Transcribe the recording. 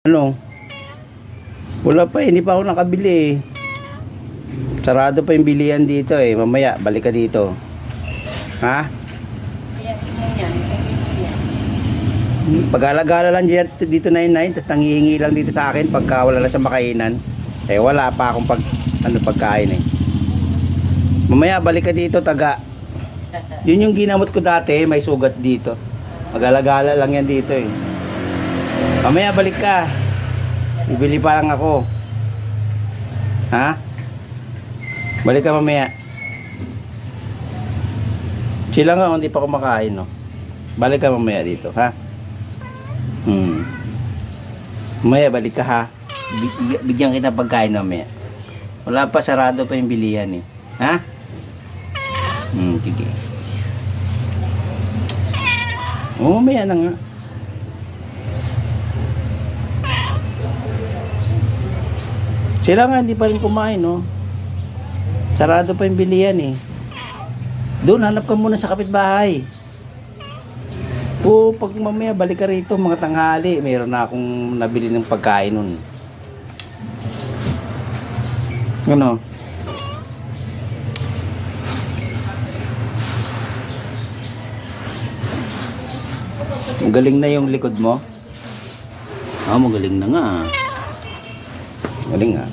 Ano? Wala pa hindi pa ako nakabili eh. Sarado pa yung bilihan dito eh. Mamaya, balik ka dito. Ha? Pag-alagala lang dito 99, tapos nangihingi lang dito sa akin pagka wala na siyang makainan. Eh wala pa akong pagkain eh. Mamaya, balik ka dito, taga. Yun yung ginamot ko dati, may sugat dito. Mag-alagala lang yan dito eh. Mamaya balik ka. Bibili pa lang ako. Ha? Balik ka mamaya. Sila nga, hindi pa kumakain, no? Balik ka mamaya dito, ha? Mamaya balik ka, ha? Bigyan kita pagkain mamaya. Wala pa, sarado pa yung bilihan, eh. Ha? Sige. Mamaya na nga. Sila nga hindi pa rin kumain, no? Sarado pa yung bilihan eh. Doon, hanap ka muna sa kapitbahay. O pag mamaya balik ka rito mga tanghali, mayroon na akong nabili ng pagkain nun. Ano? Magaling na yung likod mo? Magaling na nga. Galing nga.